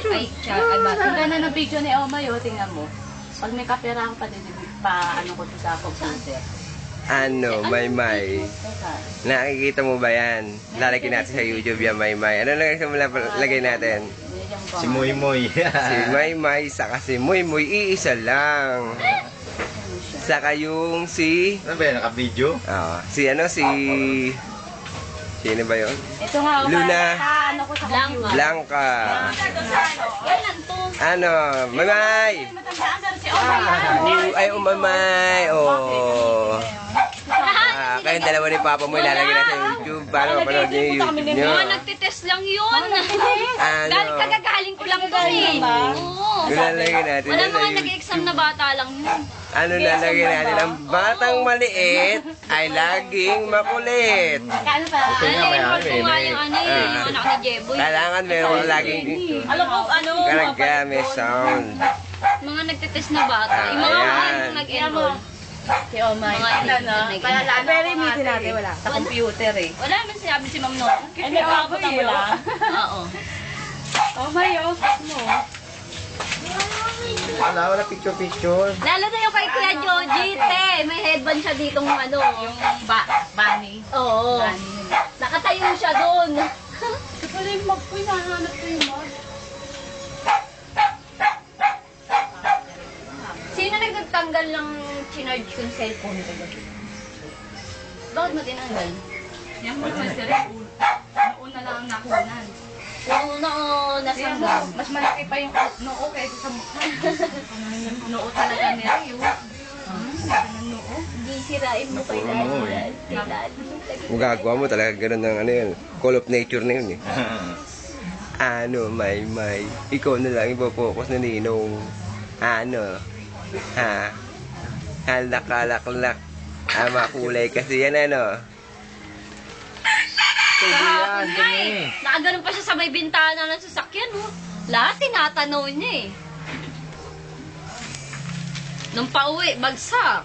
Okay, ay, bata. Tingnan na ng video ni Omay, tingnan mo. Pag may kapera pa din, ano ko to sa computer. Ano, Maymay? Nakikita mo ba yan? Lalagyan natin sa YouTube yan, Maymay. Ano lagay natin? Si Muy Muy. Si Maymay, saka si Muy Muy, iisa lang. Saka yung si... Ano ba yan? Naka-video? Si... Sino ba yun? Ito nga, Luna. ano ko sa computer. Blanca. Kailan to? Ano, Maymay! Matandaan pero si Omay. Ay, Maymay! Oh. Kayong dalawa ni Papa mo ilalagay na sa YouTube para mapanood niyo yung YouTube niyo. Mga nagtitest lang yun. Ano? Kagagaling ko lang doon eh. Oo. Ilalagay natin Wala yan sa mga YouTube. nag-exam na bata lang yun. Ano lalagay natin? Ang batang maliit ay laging makulit. Kano pa? Alam ko nga yung ano yung anak ni Jeboy. Kailangan meron laging Alam ko ano. karagame sound. Mga nagtitest na bata. Yung mga Ayan. nag-enroll. Si Omay. Mga Kaya lang, pero meeting natin wala. Sa computer eh. Wala man sinabi si Ma'am No. Ay, may pabutan mo lang. Oo. Omay, oh. Wala picture-picture. Lalo na yung kay Kuya Joji, te. May headband siya ditong ano. Yung bunny. Oo. Nakatayo siya doon. Ito pala yung mag ko, hinahanap ko yung mag. Sino nagtanggal ng chinarge kong cellphone ko? Bakit mo tinanggal? Yan mo naman sila. Nauna lang ang nakunan. Oo, nasanggal. Mas malaki pa yung noo kaysa sa mukha. Noo talaga ni Rio. Noo. Hindi sirain mo kay Daddy. Magagawa mo talaga ganun ng ano yun. Call of nature na yun eh. Ano, Maymay? Ikaw na lang ipopokus na ninong. Ano? Ha? Halak-halak-lak. Makulay kasi yan ano. Kaibigan, kami. Nakaganon pa siya sa may bintana ng sasakyan, oh. Lahat tinatanaw niya eh. Nung pauwi, bagsak.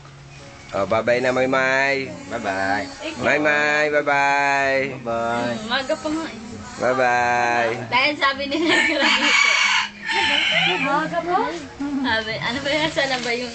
Oh, bye-bye na, Maymay. Bye-bye. Maymay, bye-bye. Bye-bye. Maga pa nga eh. Bye-bye. Dahil sabi nila dito. Maga pa? Sabi, ano ba yan? Sana ba yung